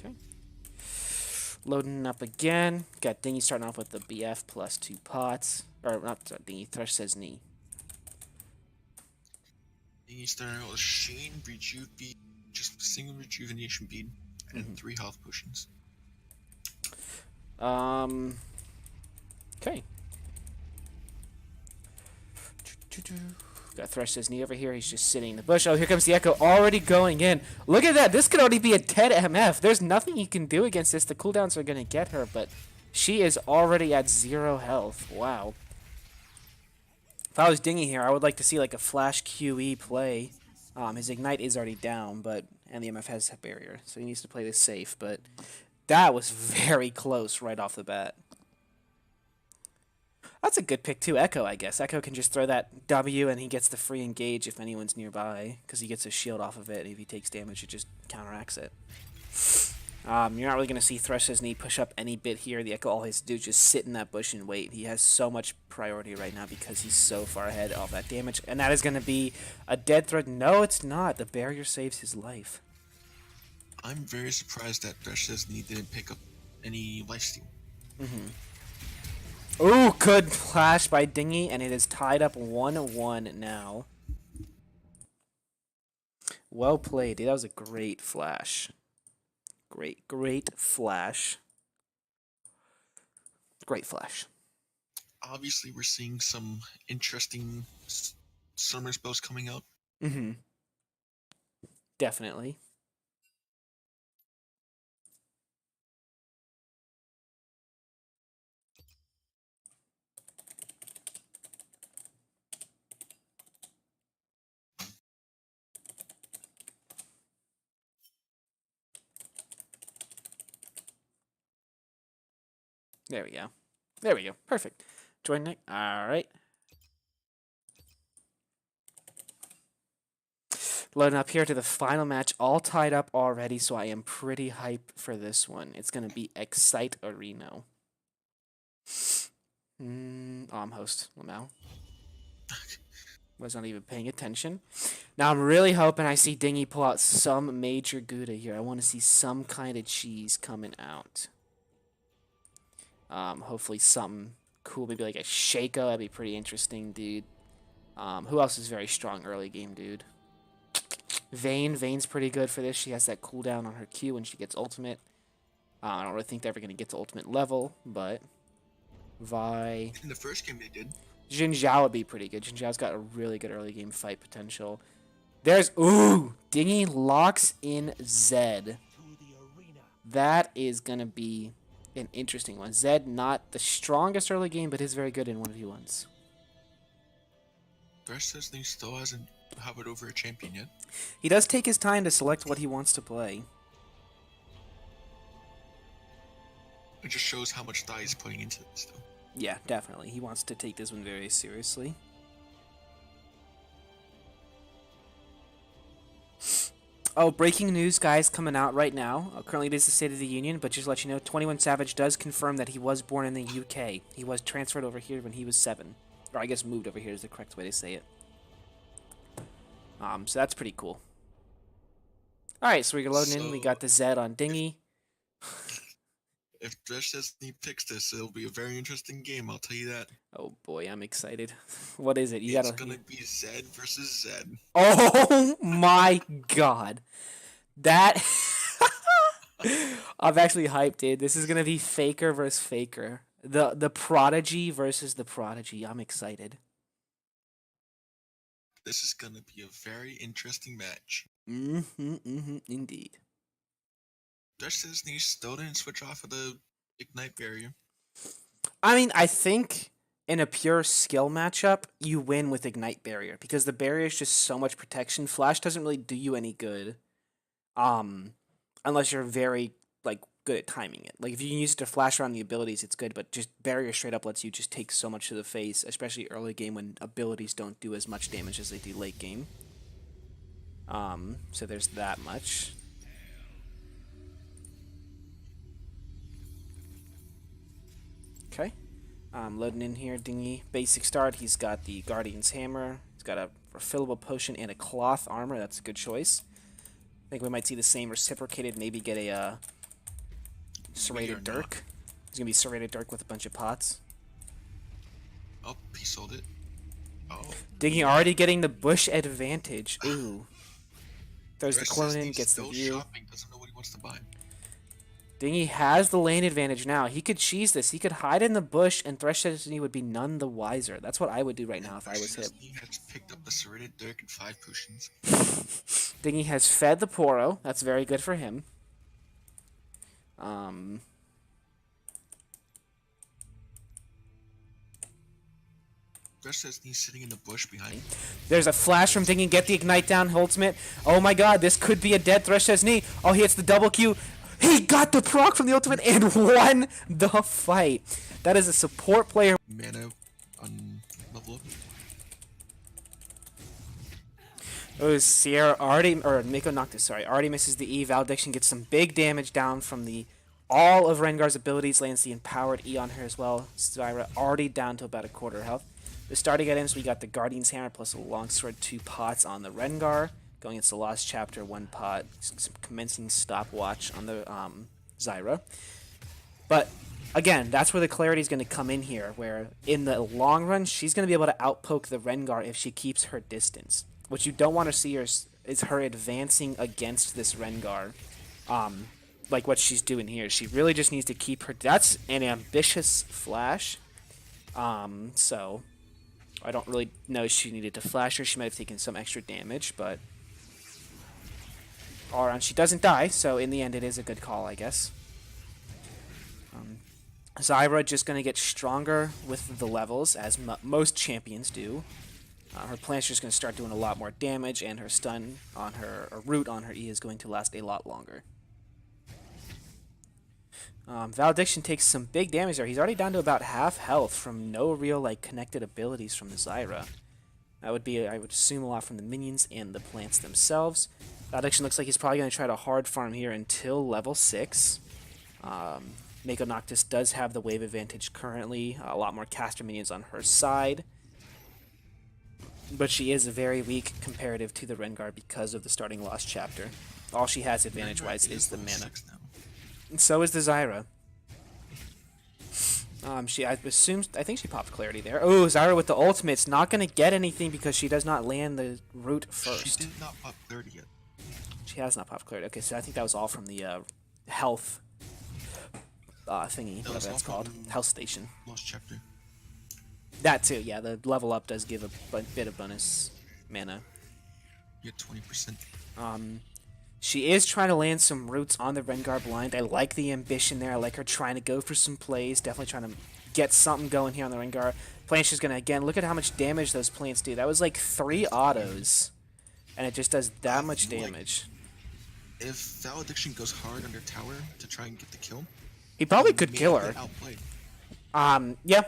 Okay. Loading up again. Got Dingy starting off with the BF plus 2 pots. Or not Dingy, Thresh says knee. Dingy starting out with Shane, Rejuve bead, just a single rejuvenation bead, and 3 health potions. Okay. Got Thresh says knee over here. He's just sitting in the bush. Oh, here comes the Echo already going in. Look at that. This could already be a 10 MF. There's nothing you can do against this. The cooldowns are going to get her, but she is already at 0 health. Wow. If I was Dingy here, I would like to see like a flash QE play. His Ignite is already down, and the MF has a barrier, so he needs to play this safe, but that was very close right off the bat. That's a good pick too, Echo, I guess. Echo can just throw that W and he gets the free engage if anyone's nearby, because he gets a shield off of it, and if he takes damage, it just counteracts it. You're not really going to see Thresh's knee push up any bit here. The Echo all he has to do is just sit in that bush and wait. He has so much priority right now because he's so far ahead of that damage. And that is going to be a dead threat. No, it's not. The barrier saves his life. I'm very surprised that Thresh's knee didn't pick up any lifesteal. Ooh, good flash by Dingy, and it is tied up 1-1 now. Well played, dude. That was a great flash. Great flash. Great flash. Obviously, we're seeing some interesting summer spells coming out. Definitely. There we go. There we go. Perfect. Join Nick. Alright. Loading up here to the final match. All tied up already, so I am pretty hyped for this one. It's going to be Excite Areno. I'm host. Lamau. Was not even paying attention. Now I'm really hoping I see Dingy pull out some major Gouda here. I want to see some kind of cheese coming out. Hopefully something cool, maybe like a Shaco. That'd be pretty interesting, dude. Who else is very strong early game, dude? Vayne. Vayne's pretty good for this. She has that cooldown on her Q when she gets ultimate. I don't really think they're ever going to get to ultimate level, but Vi. In the first game, they did. Jin Zhao would be pretty good. Jin Zhao's got a really good early game fight potential. There's... Ooh! Dingy locks in Zed. That is going to be an interesting one. Zed, not the strongest early game, but is very good in 1v1s. Thresh still hasn't hovered over a champion yet. He does take his time to select what he wants to play. It just shows how much thought he's putting into this, though. Yeah, definitely. He wants to take this one very seriously. Oh, breaking news, guys, coming out right now. Currently, it is the State of the Union, but just to let you know, 21 Savage does confirm that he was born in the UK. He was transferred over here when he was 7. Or I guess moved over here is the correct way to say it. So that's pretty cool. Alright, so we're loading in. We got the Zed on Dingy. If Thresh picks this, it'll be a very interesting game, I'll tell you that. Oh boy, I'm excited. What is it? It's gonna be Zed versus Zed. Oh my god. That... I'm actually hyped, dude. This is gonna be Faker versus Faker. The Prodigy versus the Prodigy. I'm excited. This is gonna be a very interesting match. Indeed. Thresh still didn't switch off of the Ignite barrier. I mean, I think in a pure skill matchup, you win with Ignite barrier because the barrier is just so much protection. Flash doesn't really do you any good, unless you're very good at timing it. Like if you can use it to flash around the abilities, it's good. But just barrier straight up lets you just take so much to the face, especially early game when abilities don't do as much damage as they do late game. So there's that much. Okay. Loading in here, Dingy. Basic start, he's got the Guardian's Hammer. He's got a refillable potion and a cloth armor. That's a good choice. I think we might see the same reciprocated, maybe get a Serrated not. Dirk. He's gonna be Serrated Dirk with a bunch of pots. Oh, he sold it. Oh. Dingy already getting the bush advantage. Ooh. Throws the Rest clone says in, he's gets the still view. shopping, doesn't know what he wants to buy. Dingy has the lane advantage now. He could cheese this. He could hide in the bush, and Thresh Destiny would be none the wiser. That's what I would do right now if I was him. He has picked up the Serrated Dirk and 5 potions. Dingy has fed the Poro. That's very good for him. Rest says he's sitting in the bush behind. There's a flash from Dingy. Get the Ignite down, ultimate. Oh my god, this could be a dead Thresh Destiny. Oh, he hits the double Q. He got the proc from the ultimate and won the fight. That is a support player. Mana on level up. Oh, Sierra already, or Mako Noctis, sorry, already misses the E. Valediction gets some big damage down from all of Rengar's abilities, lands the empowered E on her as well. Zyra already down to about a quarter health. The starting items, we got the Guardian's Hammer plus a Longsword, 2 pots on the Rengar. Going into the Lost Chapter, 1 pot, some commencing stopwatch on the Zyra. But again, that's where the clarity is going to come in here, where in the long run, she's going to be able to outpoke the Rengar if she keeps her distance. What you don't want to see is her advancing against this Rengar, like what she's doing here. She really just needs to keep her... That's an ambitious flash, so I don't really know if she needed to flash her. She might have taken some extra damage, but... all around, she doesn't die, so in the end it is a good call, I guess. Zyra just going to get stronger with the levels, as most champions do. Her Plancher's going to start doing a lot more damage, and her stun on her, or root on her E is going to last a lot longer. Valediction takes some big damage there. He's already down to about half health from no real connected abilities from the Zyra. That would be, I would assume, a lot from the minions and the plants themselves. Valediction looks like he's probably going to try to hard farm here until level 6. Mako Noctis does have the wave advantage currently. A lot more caster minions on her side. But she is very weak comparative to the Rengar because of the starting Lost Chapter. All she has advantage-wise is the mana. And so is the Zyra. I think she popped Clarity there. Oh, Zyra with the ultimate's not going to get anything because she does not land the root first. She did not pop Clarity yet. She has not popped Clarity. Okay, so I think that was all from the health thingy, whatever that's called. Health station. Lost Chapter. That too, yeah. The level up does give a bit of bonus mana. You get 20%. She is trying to land some roots on the Rengar blind. I like the ambition there. I like her trying to go for some plays. Definitely trying to get something going here on the Rengar. Planche is going to, again, look at how much damage those plants do. That was like 3 autos, and it just does that much damage. If Valediction goes hard under tower to try and get the kill, he probably could kill her. Outplayed. Yeah.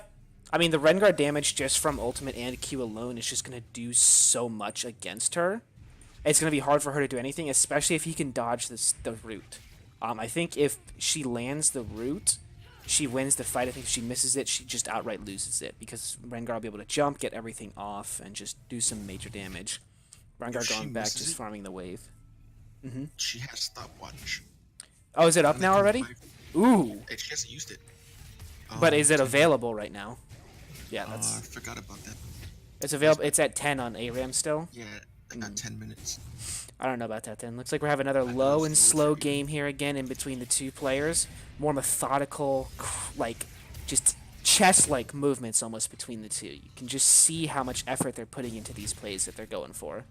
I mean, the Rengar damage just from ultimate and Q alone is just going to do so much against her. It's going to be hard for her to do anything, especially if he can dodge the root. I think if she lands the root, she wins the fight. I think if she misses it, she just outright loses it, because Rengar will be able to jump, get everything off, and just do some major damage. Rengar going back, just farming the wave. She has stopwatch. Oh, is it up now already? Ooh. She hasn't used it. But is it available right now? Yeah, that's... I forgot about that. It's available. It's at 10 on ARAM still. Yeah, I got 10 minutes. I don't know about that then. Looks like we're having another low and slow game here again in between the two players. More methodical, just chess-like movements almost between the two. You can just see how much effort they're putting into these plays that they're going for.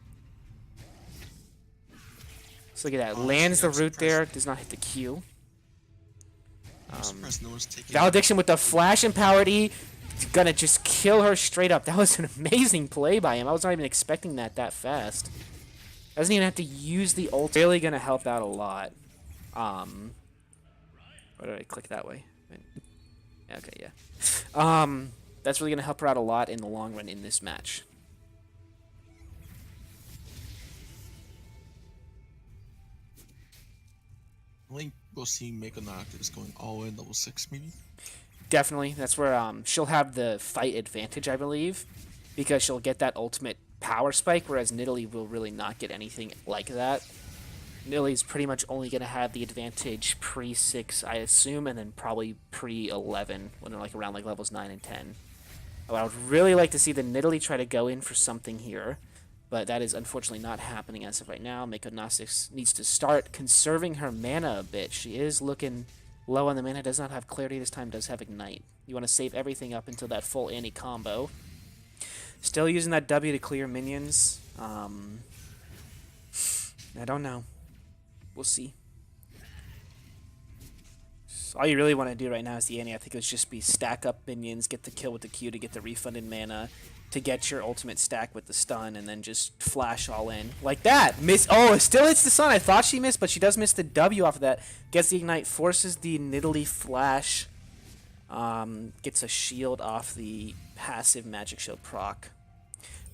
So look at that. Lands the root there. Does not hit the Q. Valediction with the flash-empowered E. Gonna just kill her straight up. That was an amazing play by him. I was not even expecting that fast. Doesn't even have to use the ult. Really gonna help out a lot. Why did I click that way? Okay, yeah. That's really gonna help her out a lot in the long run in this match. I think we'll see Mako Noctis going all in level 6 maybe. Definitely. That's where she'll have the fight advantage, I believe, because she'll get that ultimate power spike, whereas Nidalee will really not get anything like that. Nilly's pretty much only going to have the advantage pre-6, I assume, and then probably pre-11 when they're like around like levels 9 and 10. But I would really like to see the Nidalee try to go in for something here, but that is unfortunately not happening as of right now. Mako Gnostics needs to start conserving her mana a bit. She is looking low on the mana, does not have Clarity this time, does have Ignite. You want to save everything up until that full Annie combo. Still using that W to clear minions. I don't know. We'll see. So all you really want to do right now is the Annie. I think it's just be stack up minions, get the kill with the Q to get the refunded mana, to get your ultimate stack with the stun, and then just flash all in. Like that! Miss. Oh, it still hits the stun. I thought she missed, but she does miss the W off of that. Gets the Ignite, forces the Nidalee flash. Gets a shield off the passive magic shield proc.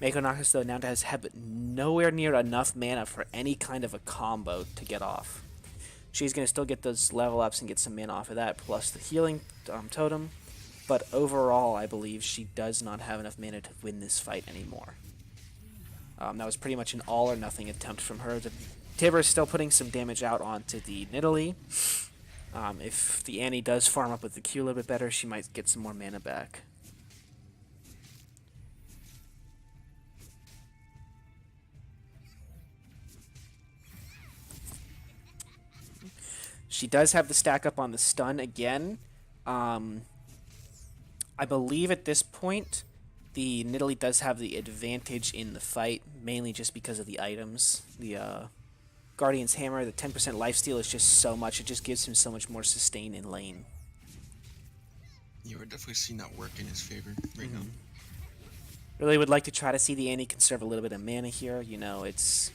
Mako Noctis, though, now has nowhere near enough mana for any kind of a combo to get off. She's going to still get those level ups and get some mana off of that, plus the healing totem. But overall, I believe she does not have enough mana to win this fight anymore. That was pretty much an all or nothing attempt from her. The Tibber is still putting some damage out onto the Nidalee. If the Annie does farm up with the Q a little bit better, she might get some more mana back. She does have the stack up on the stun again. I believe at this point, the Nidalee does have the advantage in the fight, mainly just because of the items. The Guardian's Hammer, the 10% lifesteal is just so much. It just gives him so much more sustain in lane. Yeah, we're definitely seeing that work in his favor right now. Really would like to try to see the Annie conserve a little bit of mana here. You know, it's...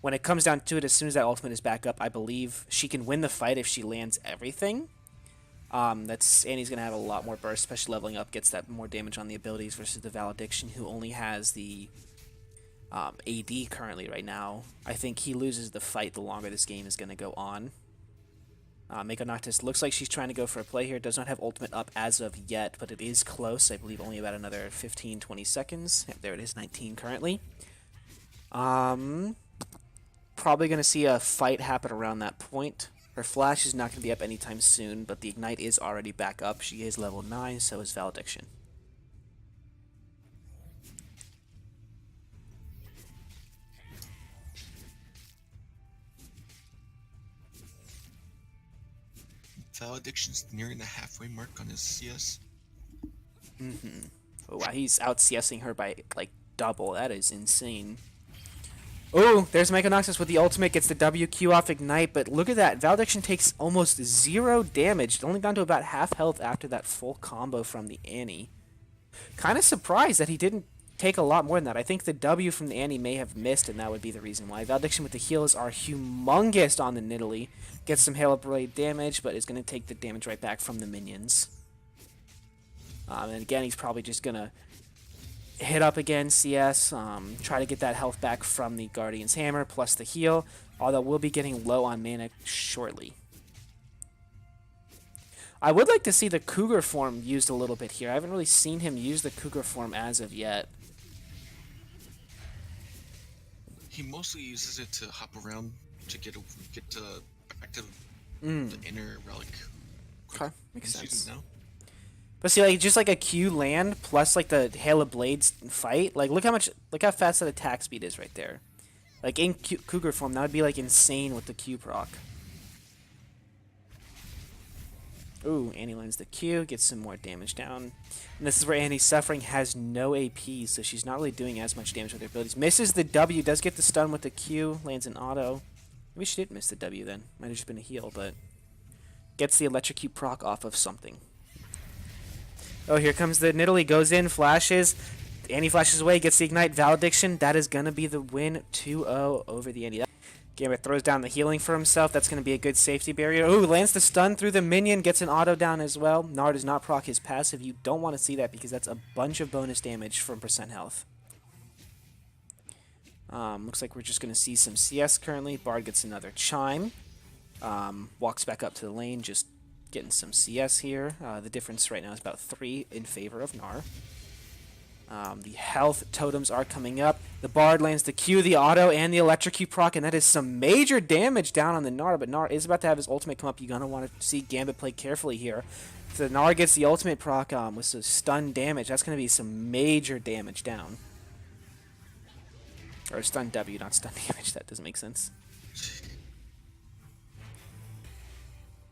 When it comes down to it, as soon as that ultimate is back up, I believe she can win the fight if she lands everything. Annie's going to have a lot more burst, especially leveling up, gets that more damage on the abilities versus the Valediction, who only has the AD currently right now. I think he loses the fight the longer this game is going to go on. Mako Noctis looks like she's trying to go for a play here. Does not have ultimate up as of yet, but it is close. I believe only about another 15-20 seconds. Yep, there it is, 19 currently. Probably going to see a fight happen around that point. Her flash is not going to be up anytime soon, but the Ignite is already back up. She is level 9, so is Valediction. Valediction's nearing the halfway mark on his CS. Oh, wow, he's out CSing her by like double. That is insane. Oh, there's Mako Noctis with the ultimate, gets the WQ off Ignite, but look at that. Valediction takes almost 0 damage, only down to about half health after that full combo from the Annie. Kind of surprised that he didn't take a lot more than that. I think the W from the Annie may have missed, and that would be the reason why. Valediction with the heals are humongous on the Nidalee. Gets some Hail of Blade damage, but is going to take the damage right back from the minions. And again, he's probably just going to hit up again, CS, try to get that health back from the Guardian's Hammer, plus the heal, although we'll be getting low on mana shortly. I would like to see the Cougar form used a little bit here. I haven't really seen him use the Cougar form as of yet. He mostly uses it to hop around to get back to the inner relic. Okay, makes sense. Now. But see, like, just like a Q land plus like the Hail of Blades fight, like look how fast that attack speed is right there. Like in Cougar form, that would be like insane with the Q proc. Ooh, Annie lands the Q, gets some more damage down. And this is where Annie's suffering, has no AP, so she's not really doing as much damage with her abilities. Misses the W, does get the stun with the Q, lands an auto. Maybe she did miss the W then. Might have just been a heal, but gets the Electrocute proc off of something. Oh, here comes the Nidalee, goes in, flashes. Annie flashes away, gets the Ignite, Valediction. That is going to be the win, 2-0 over the Annie. Gambit throws down the healing for himself. That's going to be a good safety barrier. Ooh, lands the stun through the minion, gets an auto down as well. Gnar does not proc his passive. You don't want to see that because that's a bunch of bonus damage from percent health. Looks like we're just going to see some CS currently. Bard gets another Chime. Walks back up to the lane, just getting some CS here. The difference right now is about 3 in favor of Gnar. The health totems are coming up. The Bard lands the Q, the auto, and the electrocute proc, and that is some major damage down on the Gnar, but Gnar is about to have his ultimate come up. You're going to want to see Gambit play carefully here. If the Gnar gets the ultimate proc with some stun damage, that's going to be some major damage down. Or stun W, not stun damage. That doesn't make sense.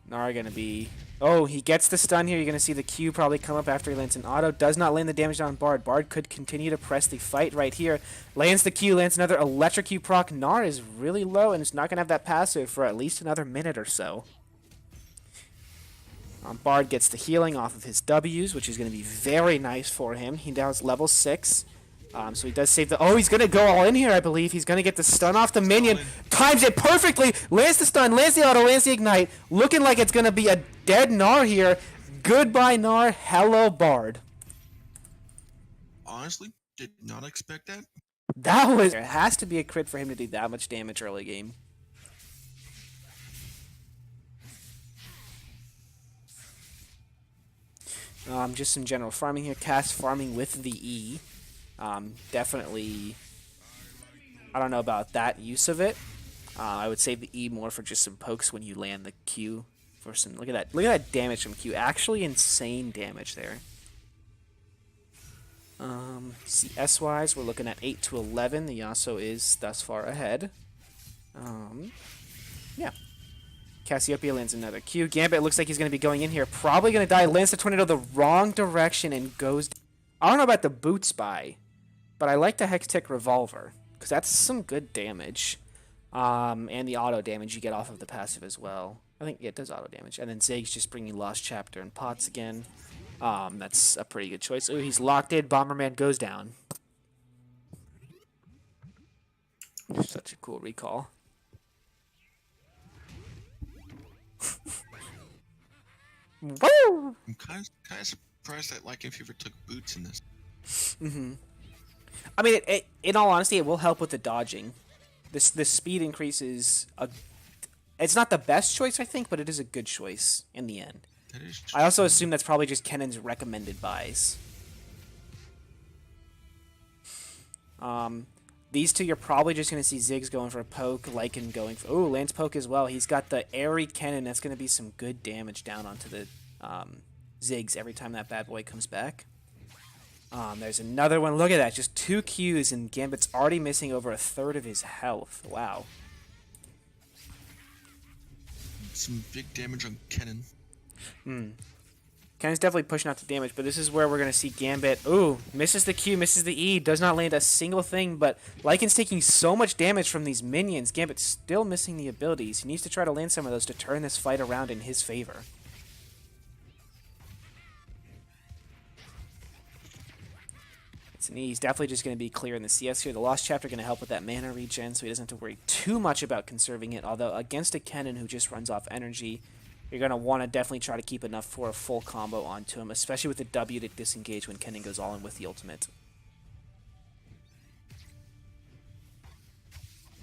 Gnar going to be... Oh, he gets the stun here. You're going to see the Q probably come up after he lands an auto. Does not land the damage on Bard. Bard could continue to press the fight right here. Lands the Q, lands another electrocute proc. Gnar is really low and is not going to have that passive for at least another minute or so. Bard gets the healing off of his Ws, which is going to be very nice for him. He now is level 6. So he does save the... Oh, he's going to go all in here, I believe. He's going to get the stun off the minion. Times it perfectly. Lands the stun, lands the auto, lands the ignite. Looking like it's going to be a dead Gnar here. Goodbye, Gnar. Hello, Bard. Honestly, did not expect that. That was... There has to be a crit for him to do that much damage early game. Just some general farming here. Cast farming with the E. Definitely, I don't know about that use of it. I would save the E more for just some pokes when you land the Q. For some, look at that damage from Q. Actually, insane damage there. CS wise, we're looking at 8 to 11. The Yasuo is thus far ahead. Yeah. Cassiopeia lands another Q. Gambit looks like he's going to be going in here. Probably going to die. Lands the tornado the wrong direction and goes. I don't know about the boot spy, but I like the Hextech Revolver, because that's some good damage. And the auto damage you get off of the passive as well. I think it does auto damage. And then Ziggs just bringing Lost Chapter and Pots again. That's a pretty good choice. Ooh, he's locked in. Bomberman goes down. Such a cool recall. Woo! I'm kind of surprised that Lycan Fever took boots in this. I mean, in all honesty, it will help with the dodging. The speed increases. It's not the best choice, I think, but it is a good choice in the end. That is I also assume that's probably just Kennen's recommended buys. These two, you're probably just going to see Ziggs going for a poke, Lycan going for... Ooh, Lance poke as well. He's got the airy Kennen. That's going to be some good damage down onto the Ziggs every time that bad boy comes back. There's another one. Look at that. Just 2 Qs, and Gambit's already missing over a third of his health. Wow. Some big damage on Kennen. Kennen's definitely pushing out the damage, but this is where we're going to see Gambit. Ooh, misses the Q, misses the E, does not land a single thing, but Lycan's taking so much damage from these minions. Gambit's still missing the abilities. He needs to try to land some of those to turn this fight around in his favor. It's an E. He's definitely just going to be clear in the CS here. The Lost Chapter going to help with that mana regen, so he doesn't have to worry too much about conserving it, although against a Kennen who just runs off energy, you're going to want to definitely try to keep enough for a full combo onto him, especially with the W to disengage when Kennen goes all in with the ultimate.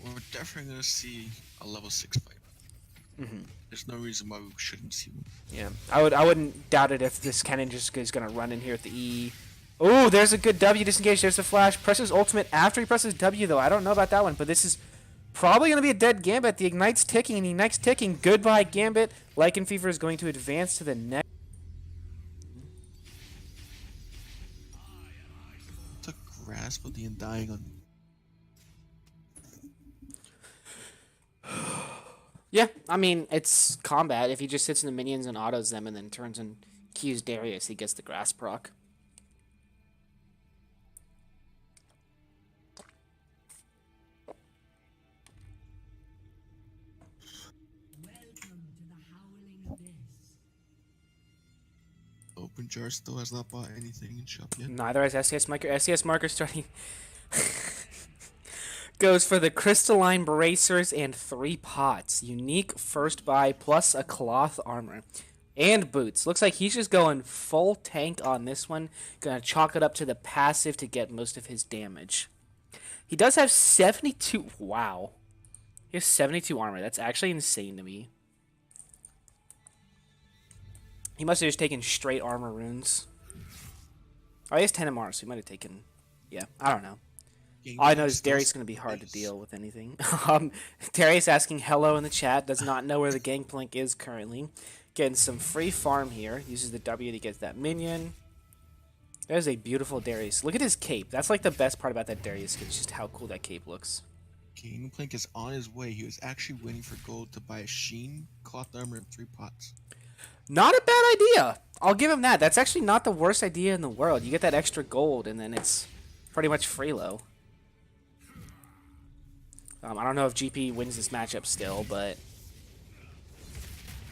We're definitely going to see a level 6 fight. There's no reason why we shouldn't see one. Yeah, I wouldn't doubt it if this Kennen just is going to run in here at the E. Oh, there's a good W disengage. There's the flash. Presses ultimate after he presses W, though. I don't know about that one, but this is probably going to be a dead Gambit. The Ignite's ticking, and the Ignite's ticking. Goodbye, Gambit. Lycan Fever is going to advance to the next. The grasp of the Undying on. Yeah, I mean, it's combat. If he just sits in the minions and autos them and then turns and Qs Darius, he gets the grass proc. Open Jar still has not bought anything in shop yet. Neither has SCS Marker. SCS Marker starting... goes for the Crystalline Bracers and 3 pots. Unique first buy plus a cloth armor. And boots. Looks like he's just going full tank on this one. Gonna chalk it up to the passive to get most of his damage. He does have 72... Wow. He has 72 armor. That's actually insane to me. He must have just taken straight armor runes. Oh, he has 10 MR, so he might have taken... Yeah, I don't know. Gangplank All I know is still Darius is going to be hard to base. deal with anything. Darius asking hello in the chat. Does not know where the Gangplank is currently. Getting some free farm here. Uses the W to get that minion. That is a beautiful Darius. Look at his cape. That's like the best part about that Darius. It's just how cool that cape looks. Gangplank is on his way. He was actually waiting for gold to buy a Sheen, cloth armor, and 3 pots. Not a bad idea. I'll give him that. That's actually not the worst idea in the world. You get that extra gold, and then it's pretty much free low. I don't know if GP wins this matchup still, but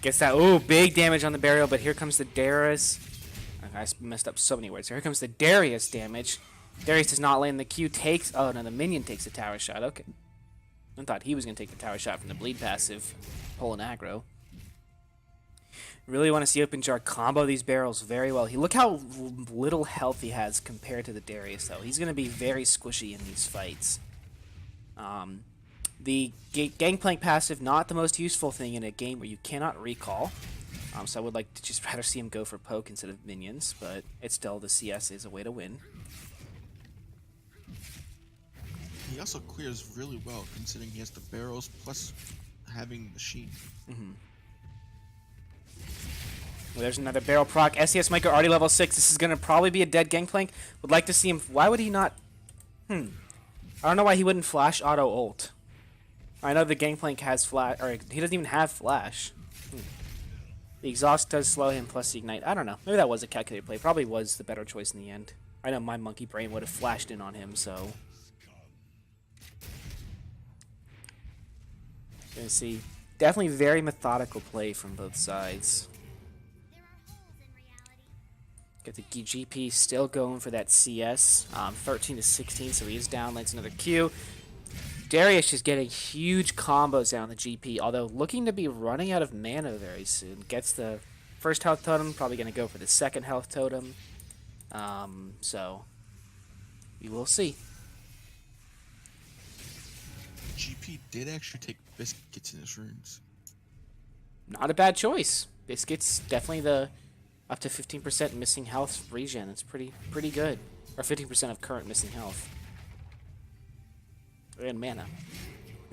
gets that. Ooh, big damage on the burial, but here comes the Darius. I messed up so many words. Here comes the Darius damage. Darius does not land the Q. Takes. Oh no, the minion takes the tower shot. Okay, I thought he was gonna take the tower shot from the bleed passive, pulling aggro. Really want to see OpenJar combo these barrels very well. Look how little health he has compared to the Darius, though. He's gonna be very squishy in these fights. The Gangplank passive, not the most useful thing in a game where you cannot recall. So I would like to just rather see him go for poke instead of minions, but it's still the CS is a way to win. He also clears really well, considering he has the barrels plus having the Sheen. Well, there's another barrel proc. SES Micro already level 6. This is going to probably be a dead Gangplank. Would like to see him... Why would he not... I don't know why he wouldn't flash auto ult. I know the Gangplank has flash... Or he doesn't even have flash. The exhaust does slow him plus the ignite. I don't know. Maybe that was a calculated play. Probably was the better choice in the end. I know my monkey brain would have flashed in on him, so... Gonna see. Definitely very methodical play from both sides. Got the GP still going for that CS. 13 to 16, so he is down. Lands another Q. Darius is getting huge combos down the GP, although looking to be running out of mana very soon. Gets the first health totem, probably going to go for the second health totem. So, we will see. GP did actually take Biscuits in his runes. Not a bad choice. Biscuits, definitely the up to 15% missing health regen. It's pretty good. Or 15% of current missing health. And mana.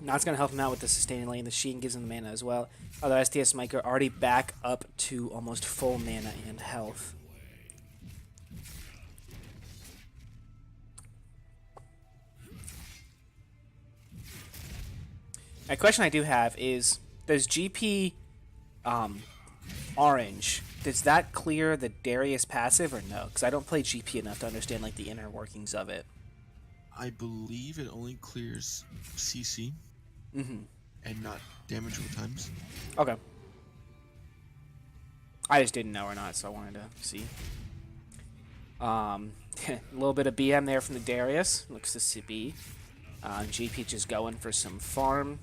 Now it's going to help him out with the sustaining lane. The Sheen gives him the mana as well. Although STS Micro already back up to almost full mana and health. A question I do have is, does GP Orange, does that clear the Darius passive or no? Because I don't play GP enough to understand like the inner workings of it. I believe it only clears CC and not damage over times. Okay. I just didn't know or not, so I wanted to see. A little bit of BM there from the Darius. Looks to be. GP just going for some farm.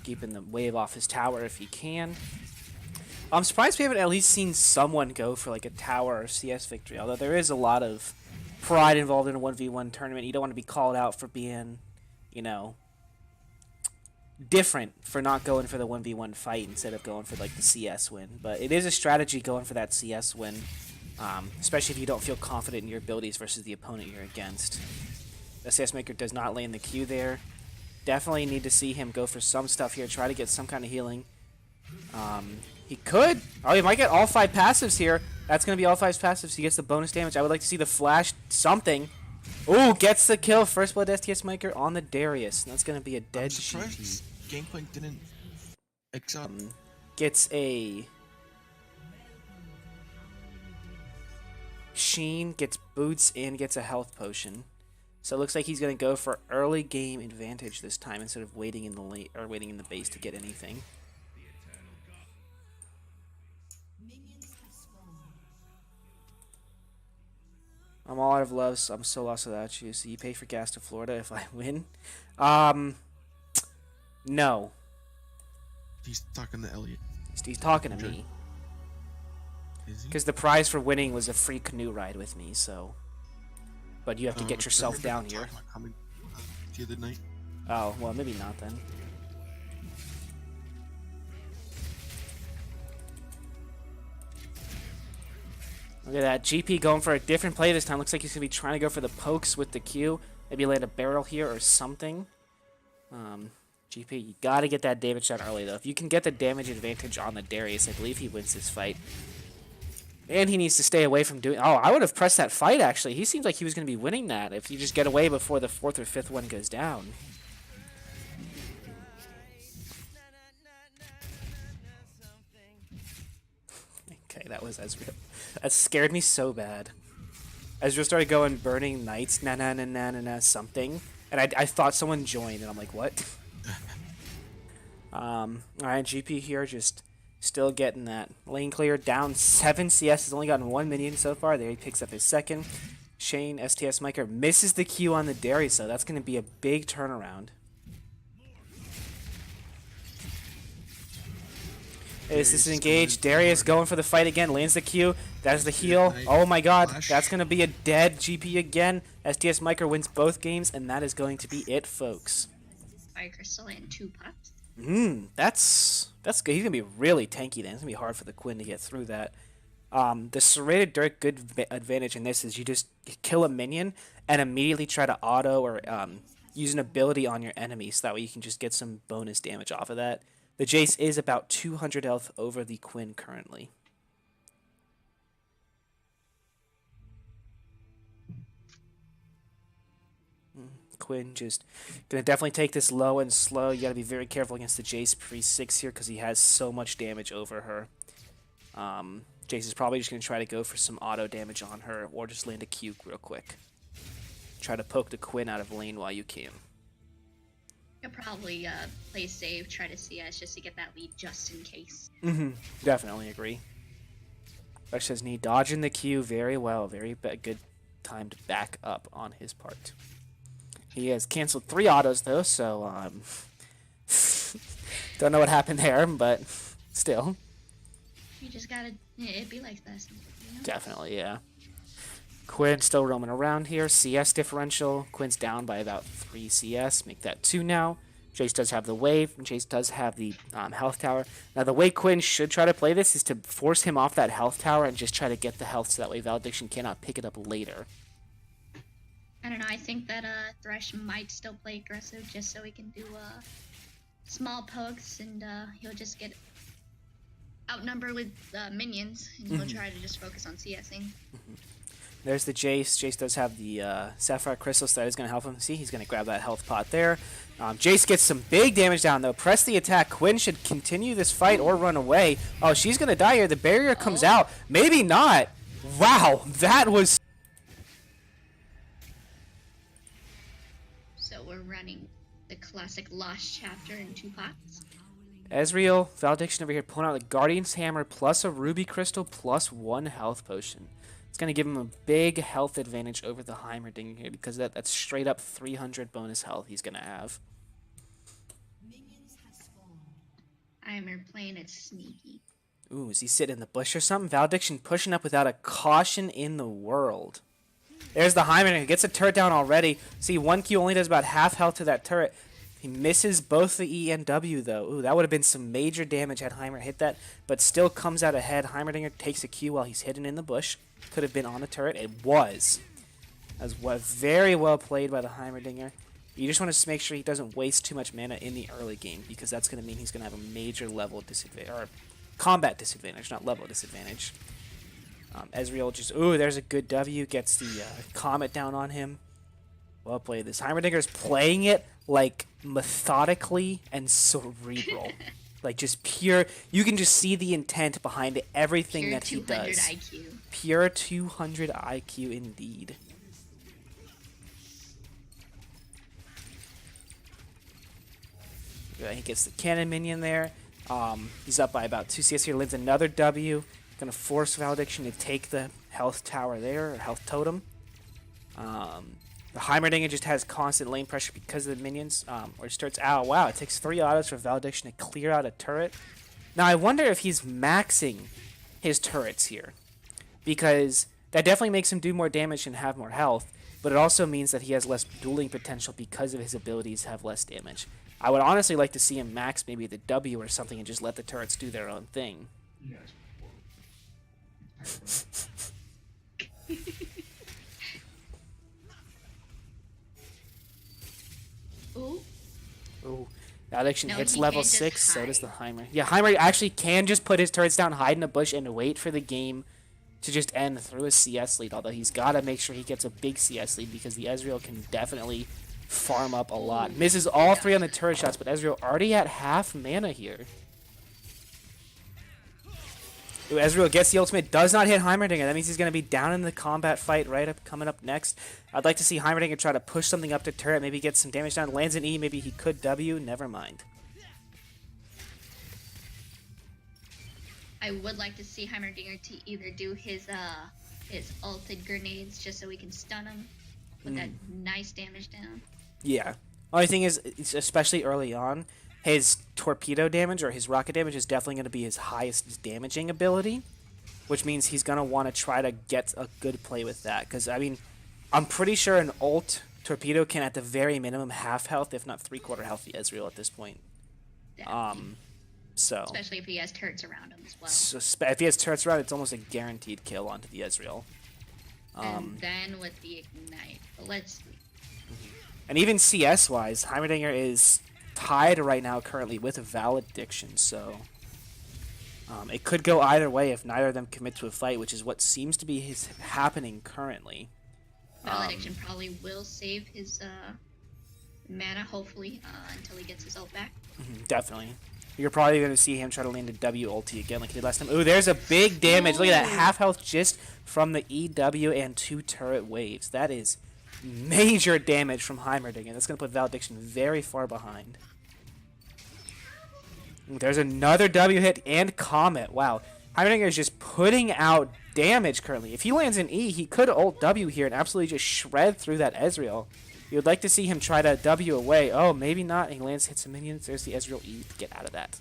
Keeping the wave off his tower if he can. I'm surprised we haven't at least seen someone go for like a tower or CS victory, although there is a lot of pride involved in a 1v1 tournament. You don't want to be called out for being, you know, different for not going for the 1v1 fight instead of going for like the CS win. But it is a strategy going for that CS win, especially if you don't feel confident in your abilities versus the opponent you're against. The CS Maker does not lay in the queue there. Definitely need to see him go for some stuff here, try to get some kind of healing. He could. Oh, he might get all 5 passives here. That's going to be all 5 passives. He gets the bonus damage. I would like to see the flash something. Ooh, gets the kill. First blood STS Maker on the Darius. That's going to be a dead I'm surprised Gangplank didn't exile. Gets a Sheen, gets boots, and gets a health potion. So it looks like he's going to go for early game advantage this time instead of waiting in the late or waiting in the base to get anything. I'm all out of love, so I'm so lost without you. So you pay for gas to Florida if I win? No. He's talking to Elliot. He's talking to me. Is he? Because the prize for winning was a free canoe ride with me, so... But you have to get yourself down here. Coming the other night. Oh, well, maybe not then. Look at that. GP going for a different play this time. Looks like he's going to be trying to go for the pokes with the Q. Maybe land a barrel here or something. GP, you got to get that damage down early, though. If you can get the damage advantage on the Darius, I believe he wins this fight. And he needs to stay away from doing... Oh, I would have pressed that fight, actually. He seems like he was going to be winning that if you just get away before the 4th or 5th one goes down. Okay, that was Ezreal. That scared me so bad. Ezreal started going Burning Knights, na-na-na-na-na-na, something. And I thought someone joined, and I'm like, what? Alright, GP here just still getting that lane clear. Down 7 CS. Has only gotten 1 minion so far. There he picks up his second. Shane, STS Miker, misses the Q on the Darius, so that's going to be a big turnaround. This is engaged. Darius going for the fight again. Lands the Q. That's the heal. Oh my god. That's going to be a dead GP again. STS Miker wins both games, and that is going to be it, folks. Fire Crystal and 2 pots. That's good. He's going to be really tanky then. It's going to be hard for the Quinn to get through that. The Serrated Dirk good advantage in this is you just kill a minion and immediately try to auto or use an ability on your enemy, so that way you can just get some bonus damage off of that. The Jace is about 200 health over the Quinn currently. Quinn just gonna definitely take this low and slow. You gotta be very careful against the Jace pre-6 here because he has so much damage over her. Jace is probably just gonna try to go for some auto damage on her or just land a Q real quick. Try to poke the Quinn out of lane while you can. You'll probably play safe, try to CS just to get that lead just in case. Definitely agree. Rush says knee dodging the Q very well. Very good time to back up on his part. He has canceled 3 autos though, so don't know what happened there, but still. You just gotta, it'd be like this. You know? Definitely, yeah. Quinn still roaming around here. CS differential. Quinn's down by about 3 CS. Make that 2 now. Jace does have the wave, and Jace does have the health tower. Now, the way Quinn should try to play this is to force him off that health tower and just try to get the health so that way Valediction cannot pick it up later. I don't know, I think that Thresh might still play aggressive just so he can do small pokes and he'll just get outnumbered with minions and he'll try to just focus on CSing. There's the Jace. Jace does have the Sapphire Crystal, so that is going to help him. See, he's going to grab that health pot there. Jace gets some big damage down, though. Press the attack. Quinn should continue this fight or run away. Oh, she's going to die here. The barrier comes out. Maybe not. Wow, that was... So we're running the classic Lost Chapter in 2 pots. Ezreal, Valediction over here pulling out the Guardian's Hammer plus a Ruby Crystal plus 1 health potion. It's going to give him a big health advantage over the Heimerdinger here because that's straight up 300 bonus health he's going to have. Heimer playing it sneaky. Ooh, is he sitting in the bush or something? Valediction pushing up without a caution in the world. There's the Heimerdinger. Gets a turret down already. See, 1Q only does about half health to that turret. He misses both the E and W, though. Ooh, that would have been some major damage had Heimer hit that, but still comes out ahead. Heimerdinger takes a Q while he's hidden in the bush. Could have been on a turret. It was. That was very well played by the Heimerdinger. You just want to make sure he doesn't waste too much mana in the early game, because that's going to mean he's going to have a major level disadvantage, or combat disadvantage, not level disadvantage. Ezreal just, ooh, there's a good W, gets the Comet down on him. Well played. This Heimerdinger is playing it like methodically and cerebral. Like just pure, you can just see the intent behind everything Pure that he does. IQ. Pure 200 IQ indeed. Yeah, he gets the cannon minion there. He's up by about 2 CS here. Lands another W. Gonna force Valediction to take the health tower there, or health totem. The Heimerdinger just has constant lane pressure because of the minions. Or starts out. Wow, it takes 3 autos for Valediction to clear out a turret. Now I wonder if he's maxing his turrets here, because that definitely makes him do more damage and have more health. But it also means that he has less dueling potential because of his abilities have less damage. I would honestly like to see him max maybe the W or something and just let the turrets do their own thing. Ooh. Ooh. Valediction No, hits he level can't just 6, so does hide. the Heimer. Yeah, Heimer actually can just put his turrets down, hide in a bush, and wait for the game to just end through a CS lead. Although he's got to make sure he gets a big CS lead because the Ezreal can definitely farm up a lot. Misses all 3 on the turret shots, but Ezreal already at half mana here. Ooh, Ezreal gets the ultimate, does not hit Heimerdinger. That means he's going to be down in the combat fight coming up next. I'd like to see Heimerdinger try to push something up to turret, maybe get some damage down. Lands an E, maybe he could W, never mind. I would like to see Heimerdinger to either do his ulted grenades just so we can stun him with that nice damage down. Yeah. Only thing is, especially early on, his torpedo damage or his rocket damage is definitely going to be his highest damaging ability, which means he's going to want to try to get a good play with that. Because, I mean, I'm pretty sure an ult torpedo can, at the very minimum, half health, if not 3/4 health, the Ezreal at this point. Definitely. So Especially if he has turrets around him as well. if he has turrets around, it's almost a guaranteed kill onto the Ezreal. And then with the ignite. But let's see. And even CS-wise, Heimerdinger is tied right now currently with Valediction, so it could go either way if neither of them commit to a fight, which is what seems to be happening currently. Valediction probably will save his mana, hopefully, until he gets his ult back. Definitely. You're probably going to see him try to land a W ulti again like he did last time. Ooh, there's a big damage. Look at that. Half health just from the EW and 2 turret waves. That is major damage from Heimerdinger. That's going to put Valediction very far behind. Ooh, there's another W hit and Comet. Wow. Heimerdinger is just putting out damage currently. If he lands an E, he could ult W here and absolutely just shred through that Ezreal. You would like to see him try to W away. Oh, maybe not. He lands, hits some minions. There's the Ezreal E to get out of that.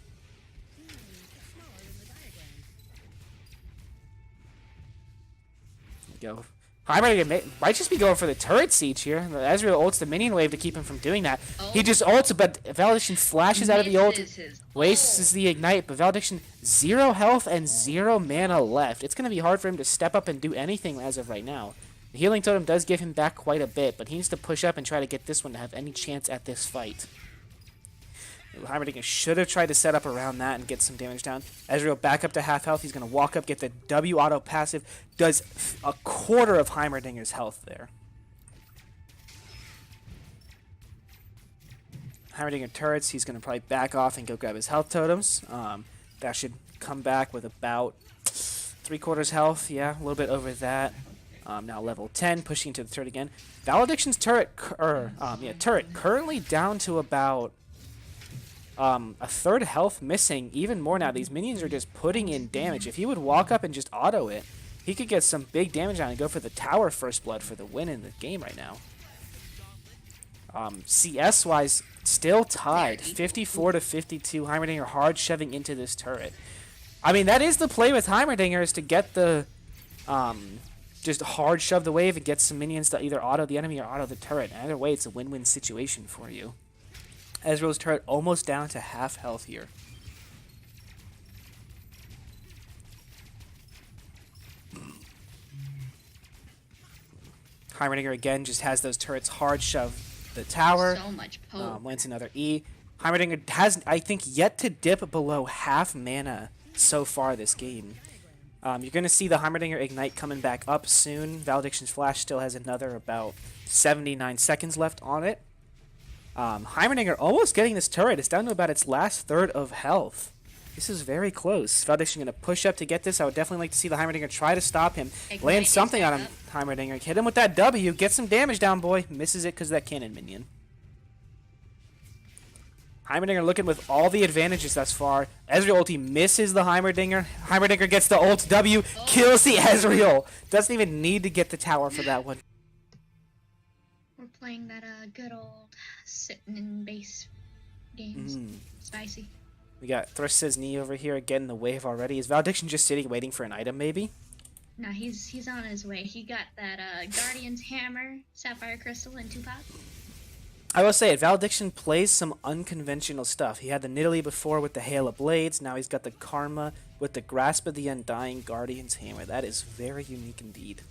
There we go. Heimerdinger might just be going for the turret siege here. The Ezreal ults the minion wave to keep him from doing that. Oh. He just ults, but Valediction flashes out of the ult. Misses his Wastes the ignite, but Valediction 0 health and 0 mana left. It's going to be hard for him to step up and do anything as of right now. The healing totem does give him back quite a bit, but he needs to push up and try to get this one to have any chance at this fight. Heimerdinger should have tried to set up around that and get some damage down. Ezreal back up to half health. He's going to walk up, get the W auto passive. Does a quarter of Heimerdinger's health there. Heimerdinger turrets. He's going to probably back off and go grab his health totems. That should come back with about 3/4 health. Yeah, a little bit over that. Now level 10, pushing to the turret again. Valediction's turret, turret currently down to about a third health missing, even more now. These minions are just putting in damage. If he would walk up and just auto it, he could get some big damage on and go for the tower first blood for the win in the game right now. CS-wise, still tied, 54 to 52. Heimerdinger hard shoving into this turret. I mean, that is the play with Heimerdinger, is to get the just hard shove the wave and get some minions to either auto the enemy or auto the turret. Either way, it's a win-win situation for you. Ezreal's turret almost down to half health here. Heimerdinger again just has those turrets hard shove the tower. So much poke. Lands another E. Heimerdinger has, I think, yet to dip below half mana so far this game. You're going to see the Heimerdinger Ignite coming back up soon. Valediction's Flash still has another about 79 seconds left on it. Heimerdinger almost getting this turret. It's down to about its last third of health. This is very close. Valediction going to push up to get this. I would definitely like to see the Heimerdinger try to stop him. Land something on him, Heimerdinger. Hit him with that W. Get some damage down, boy. Misses it because of that cannon minion. Heimerdinger looking with all the advantages thus far. Ezreal ulti misses the Heimerdinger. Heimerdinger gets the ult W, kills the Ezreal. Doesn't even need to get the tower for that one. We're playing that good old sitting in base games. Spicy. We got Thrust's knee over here getting the wave already. Is Valediction just sitting waiting for an item maybe? No, he's on his way. He got that Guardian's Hammer, Sapphire Crystal, and 2 pots. I will say it, Valediction plays some unconventional stuff. He had the Nidalee before with the Hail of Blades. Now he's got the Karma with the Grasp of the Undying Guardian's Hammer. That is very unique indeed.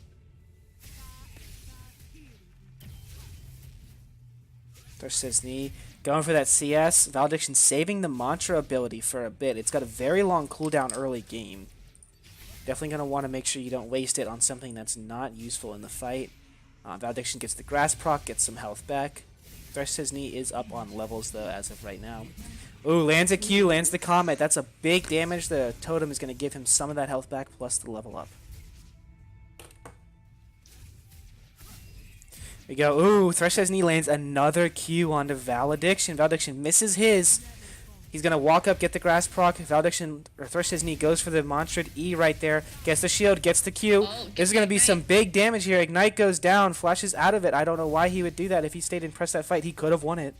Thresh says knee. Going for that CS. Valediction saving the Mantra ability for a bit. It's got a very long cooldown early game. Definitely going to want to make sure you don't waste it on something that's not useful in the fight. Valediction gets the grass proc, gets some health back. Thresh says knee is up on levels though as of right now. Ooh, lands a Q, lands the Comet. That's a big damage. The totem is going to give him some of that health back plus the level up. We go. Ooh, Thresh says knee lands another Q onto Valediction. Valediction misses his. He's going to walk up, get the grass proc. Valediction, or Thresh says knee, goes for the Mantra E right there. Gets the shield, gets the Q. This is going to be some big damage here. Ignite goes down, flashes out of it. I don't know why he would do that. If he stayed and pressed that fight, he could have won it.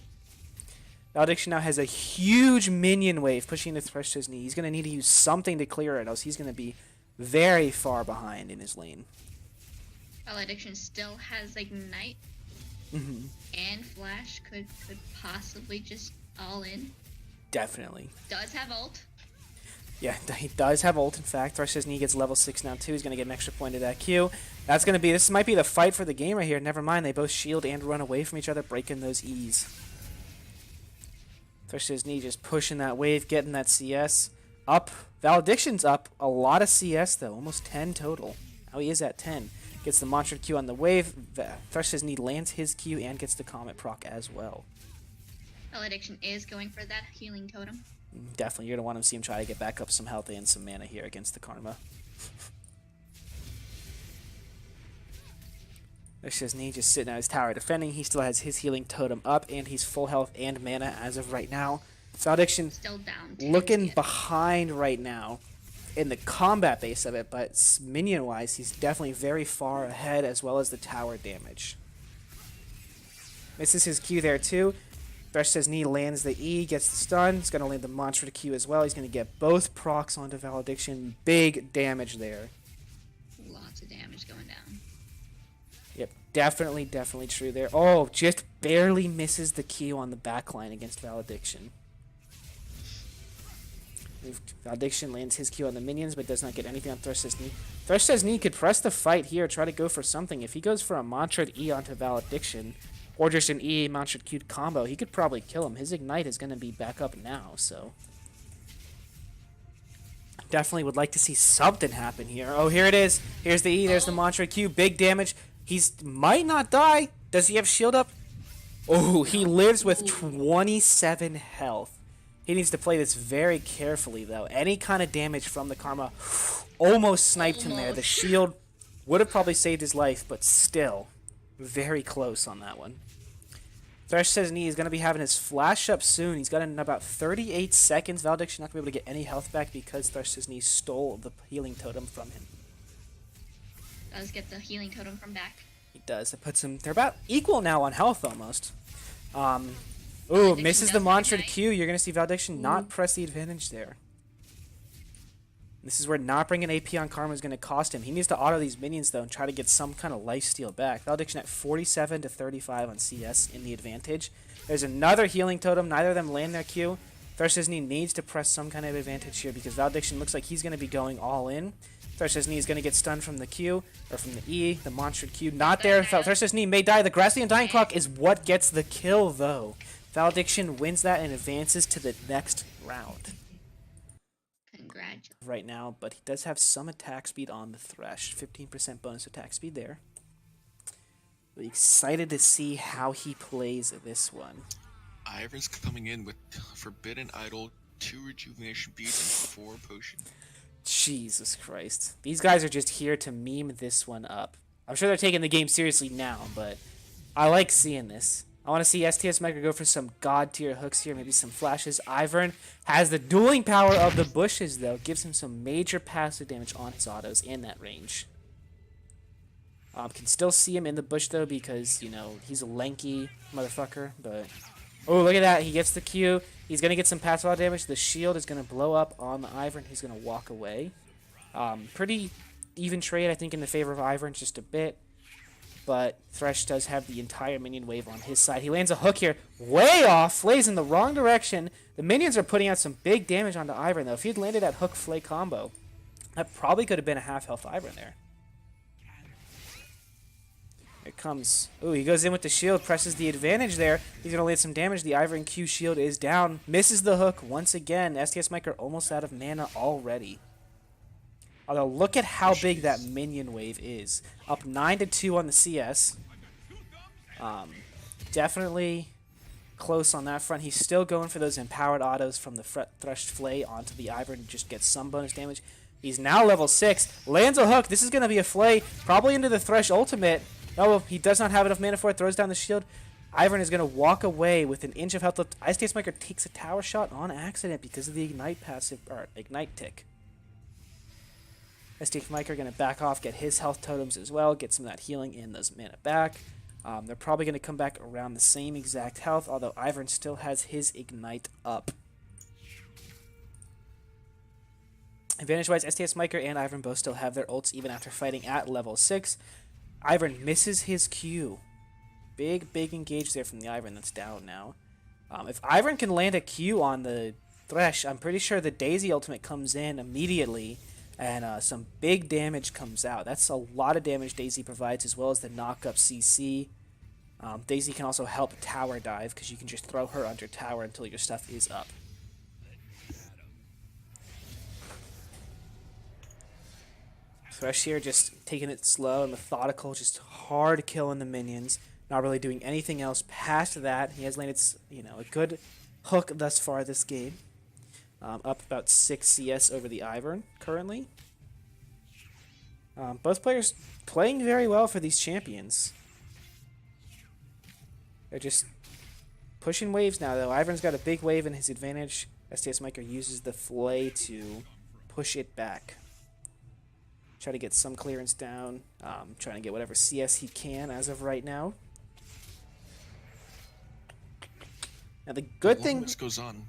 Valediction now has a huge minion wave pushing the Thresh says knee. He's going to need to use something to clear it, else he's going to be very far behind in his lane. Valediction still has Ignite and Flash. Could possibly just all in. Definitely. Does have ult. Yeah, he does have ult, in fact. Thresh says knee gets level 6 now, too. He's going to get an extra point of that Q. That's going to be... This might be the fight for the game right here. Never mind, they both shield and run away from each other, breaking those E's. Thresh says knee just pushing that wave, getting that CS up. Valediction's up. A lot of CS, though. Almost 10 total. Now he is at 10. Gets the Mantra Q on the wave. Thresh says knee lands his Q and gets the Comet proc as well. Valediction is going for that healing totem. Definitely, you're going to want to see him try to get back up some health and some mana here against the Karma. Thresh says knee just sitting at his tower defending. He still has his healing totem up, and he's full health and mana as of right now. Valediction Still down. looking behind right now in the combat base of it, but minion-wise, he's definitely very far ahead, as well as the tower damage. Misses his Q there, too. Thresh says knee lands the E, gets the stun. He's going to land the Mantra Q as well. He's going to get both procs onto Valediction. Big damage there. Lots of damage going down. Yep, definitely true there. Oh, just barely misses the Q on the backline against Valediction. Valediction lands his Q on the minions, but does not get anything on Thresh says knee. Thresh says knee could press the fight here, try to go for something. If he goes for a Mantra E onto Valediction, or just an E Mantra Q combo, he could probably kill him. His Ignite is going to be back up now, so... Definitely would like to see something happen here. Oh, here it is. Here's the E, there's the Mantra Q. Big damage. He's might not die. Does he have shield up? Oh, he lives with 27 health. He needs to play this very carefully, though. Any kind of damage from the Karma almost sniped him there. The shield would have probably saved his life, but still very close on that one. Thresh says knee is going to be having his flash up soon. He's got it in about 38 seconds. Valediction not going to be able to get any health back because Thresh says knee stole the healing totem from him. Does get the healing totem from back. He does. It puts him... They're about equal now on health, almost. Ooh, misses the Mantra Q. You're going to see Valediction not press the advantage there. This is where not bringing AP on Karma is going to cost him. He needs to auto these minions, though, and try to get some kind of lifesteal back. Valediction at 47 to 35 on CS in the advantage. There's another healing totem. Neither of them land their Q. Thresh says knee needs to press some kind of advantage here because Valediction looks like he's going to be going all in. Thresh says knee is going to get stunned from the Q, or from the E, the Mantra Q. Not there. Thresh says knee may die. The Grassy and Dying Clock is what gets the kill, though. Valediction wins that and advances to the next round. Congratulations. Right now, but he does have some attack speed on the Thresh. 15% bonus attack speed there. Really excited to see how he plays this one. Ivern's coming in with Forbidden Idol, 2 Rejuvenation Beads, and 4 Potion. Jesus Christ. These guys are just here to meme this one up. I'm sure they're taking the game seriously now, but I like seeing this. I want to see STS Mega go for some god tier hooks here, maybe some flashes. Ivern has the dueling power of the bushes, though. Gives him some major passive damage on his autos in that range. Can still see him in the bush, though, because, you know, he's a lanky motherfucker, but... Oh, look at that. He gets the Q. He's going to get some passive auto damage. The shield is going to blow up on the Ivern. He's going to walk away. Pretty even trade, I think, in the favor of Ivern, just a bit. But Thresh does have the entire minion wave on his side. He lands a hook here. Way off. Flays in the wrong direction. The minions are putting out some big damage onto Ivern, though. If he'd landed that hook flay combo, that probably could have been a half health Ivern there. Here comes. Ooh, he goes in with the shield, presses the advantage there. He's going to land some damage. The Ivern Q shield is down. Misses the hook once again. STS Micro almost out of mana already. Although, look at how big that minion wave is. Up 9-2 on the CS. Definitely close on that front. He's still going for those empowered autos from the Thresh Flay onto the Ivern to just get some bonus damage. He's now level 6. Lands a hook. This is going to be a Flay. Probably into the Thresh ultimate. Oh, he does not have enough mana for it. Throws down the shield. Ivern is going to walk away with an inch of health left. STS Micro takes a tower shot on accident because of the Ignite passive, or Ignite tick. STS Micro going to back off, get his health totems as well, get some of that healing and those mana back. They're probably going to come back around the same exact health, although Ivern still has his Ignite up. Advantage-wise, STS Micro and Ivern both still have their ults even after fighting at level 6. Ivern misses his Q. Big engage there from the Ivern that's down now. If Ivern can land a Q on the Thresh, I'm pretty sure the Daisy ultimate comes in immediately, and some big damage comes out. That's a lot of damage Daisy provides, as well as the knock-up CC. Daisy can also help tower dive, because you can just throw her under tower until your stuff is up. Thresh here just taking it slow and methodical, just hard killing the minions. Not really doing anything else past that. He has landed, a good hook thus far this game. Up about 6 CS over the Ivern currently. Both players playing very well for these champions. They're just pushing waves now, though. Ivern's got a big wave in his advantage. STS Micro uses the Flay to push it back. Try to get some clearance down. Trying to get whatever CS he can as of right now. Now the good thing... The longer this goes on,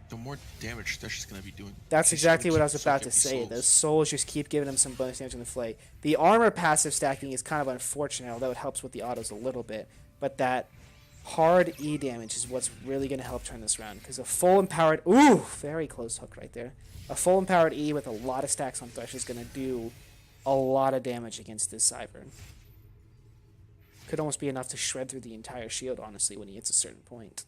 the more damage Thresh is going to be doing. That's exactly what I was about to say. Those souls just keep giving him some bonus damage on the Flay. The armor passive stacking is kind of unfortunate, although it helps with the autos a little bit. But that hard E damage is what's really going to help turn this around. Because a full empowered... Ooh! Very close hook right there. A full empowered E with a lot of stacks on Thresh is going to do a lot of damage against this Ivern. Could almost be enough to shred through the entire shield, honestly, when he hits a certain point.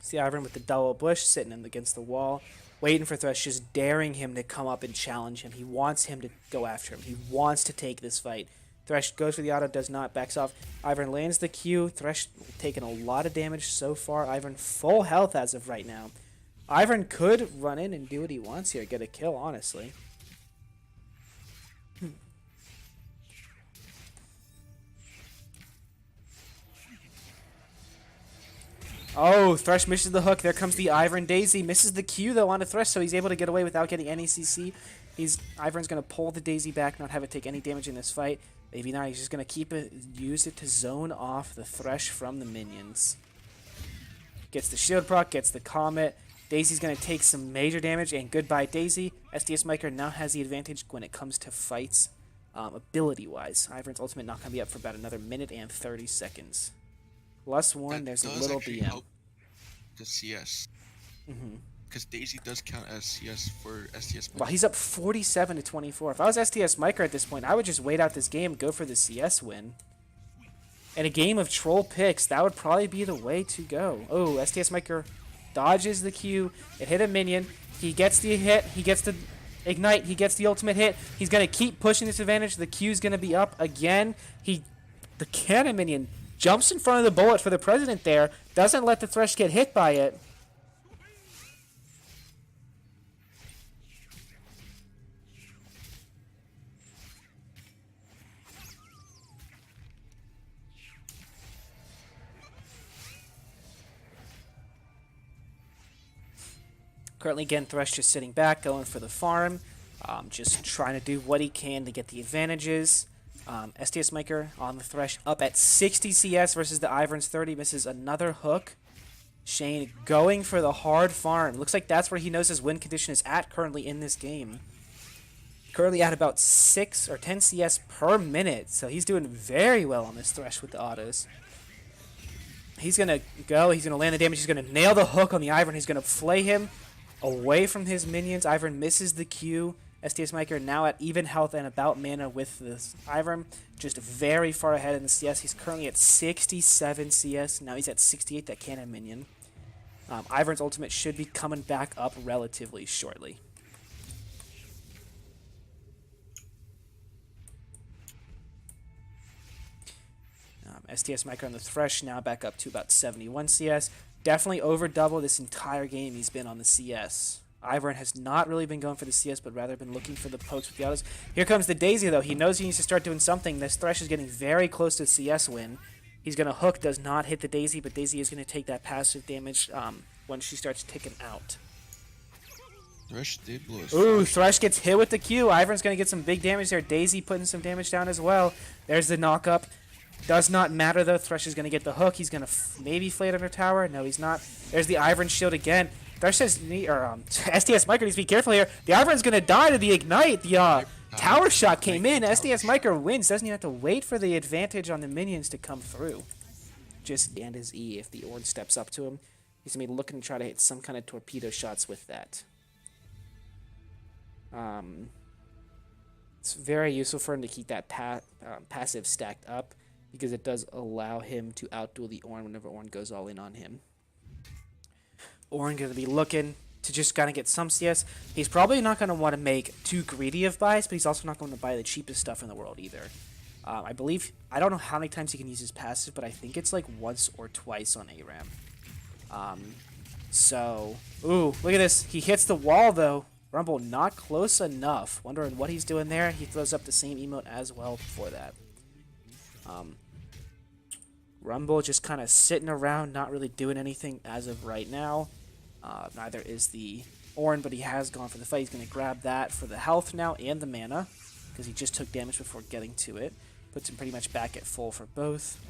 See Ivern with the double bush sitting in against the wall, waiting for Thresh, just daring him to come up and challenge him. He wants him to go after him. He wants to take this fight. Thresh goes for the auto, does not, backs off. Ivern lands the Q. Thresh taking a lot of damage so far. Ivern full health as of right now. Ivern could run in and do what he wants here, get a kill, honestly. Oh, Thresh misses the hook. There comes the Ivern Daisy. Misses the Q, though, onto Thresh, so he's able to get away without getting any CC. Ivern's going to pull the Daisy back, not have it take any damage in this fight. Maybe not. He's just going to use it to zone off the Thresh from the minions. Gets the shield proc, gets the Comet. Daisy's going to take some major damage, and goodbye, Daisy. STS Micro now has the advantage when it comes to fights, ability-wise. Ivern's ultimate not going to be up for about another minute and 30 seconds. +1, there's a little BM. Help the CS. Because Daisy does count as CS for STS Micro. Well, he's up 47-24. If I was STS Micro at this point, I would just wait out this game, go for the CS win. In a game of troll picks, that would probably be the way to go. Oh, STS Micro dodges the Q. It hit a minion. He gets the hit. He gets the Ignite. He gets the ultimate hit. He's going to keep pushing this advantage. The Q's going to be up again. The cannon minion jumps in front of the bullet for the President there. Doesn't let the Thresh get hit by it. Currently, again, Thresh just sitting back, going for the farm, just trying to do what he can to get the advantages. STS Micro on the Thresh up at 60 CS versus the Ivern's 30, misses another hook. Shane going for the hard farm. Looks like that's where he knows his win condition is at currently in this game. Currently at about 6 or 10 CS per minute, so he's doing very well on this Thresh with the autos. He's going to go, he's going to land the damage, he's going to nail the hook on the Ivern, he's going to flay him away from his minions. Ivern misses the Q. STS Micro now at even health and about mana with this Ivern, just very far ahead in the CS. He's currently at 67 CS. Now he's at 68, that cannon minion. Ivern's ultimate should be coming back up relatively shortly. STS Micro on the Thresh now back up to about 71 CS. Definitely over double this entire game he's been on the CS. Ivern has not really been going for the CS, but rather been looking for the pokes with the autos. Here comes the Daisy, though. He knows he needs to start doing something. This Thresh is getting very close to a CS win. He's going to hook, does not hit the Daisy, but Daisy is going to take that passive damage when she starts ticking out. Thresh did blow his Ooh, Thresh gets hit with the Q. Ivern's going to get some big damage there. Daisy putting some damage down as well. There's the knock-up. Does not matter, though. Thresh is going to get the hook. He's going to maybe flate under tower. No, he's not. There's the Ivern shield again. Thresh says, STS Micro needs to be careful here. The Ivern's going to die to the Ignite. The tower shot came in. STS Micro wins. Doesn't even have to wait for the advantage on the minions to come through. Just and his E if the Ornn steps up to him. He's going to be looking to try to hit some kind of torpedo shots with that. It's very useful for him to keep that passive stacked up, because it does allow him to outduel the Ornn whenever Ornn goes all in on him. Ornn going to be looking to just kind of get some CS. He's probably not going to want to make too greedy of buys, but he's also not going to buy the cheapest stuff in the world either. I believe, I don't know how many times he can use his passive, but I think it's like once or twice on ARAM. Ooh, look at this. He hits the wall, though. Rumble not close enough. Wondering what he's doing there. He throws up the same emote as well before that. Rumble just kind of sitting around, not really doing anything as of right now. Neither is the Ornn, but he has gone for the fight. He's going to grab that for the health now and the mana, because he just took damage before getting to it. Puts him pretty much back at full for both.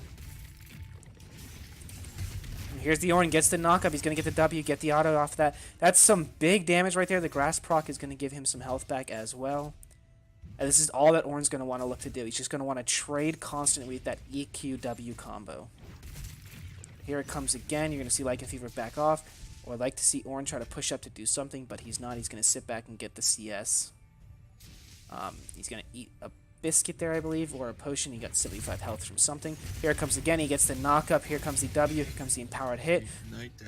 And here's the Ornn, gets the knockup. He's going to get the W, get the auto off that. That's some big damage right there. The grass proc is going to give him some health back as well. And this is all that Ornn's going to want to look to do. He's just going to want to trade constantly with that EQW combo. Here it comes again. You're going to see Lycan Fever back off. Or I'd like to see Ornn try to push up to do something, but he's not. He's going to sit back and get the CS. He's going to eat a biscuit there, I believe, or a potion. He got 75 health from something. Here it comes again. He gets the knock-up. Here comes the W. Here comes the empowered hit.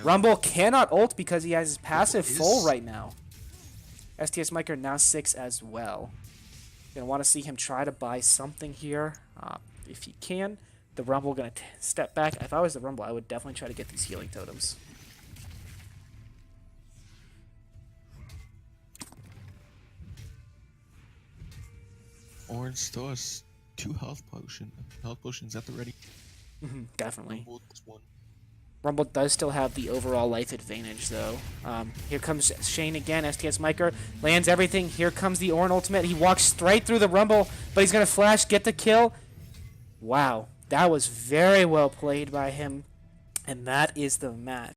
Rumble cannot ult because he has his passive full right now. STS Micro now 6 as well. Going to want to see him try to buy something here. If he can. The Rumble going to step back. If I was the Rumble, I would definitely try to get these healing totems. Ornn still has 2 health potions at the ready. Definitely. Rumble has 1. Rumble does still have the overall life advantage, though. Here comes Shane again. STS Micro lands everything. Here comes the Ornn ultimate. He walks straight through the Rumble, but he's going to flash, get the kill. Wow, that was very well played by him. And that is the match.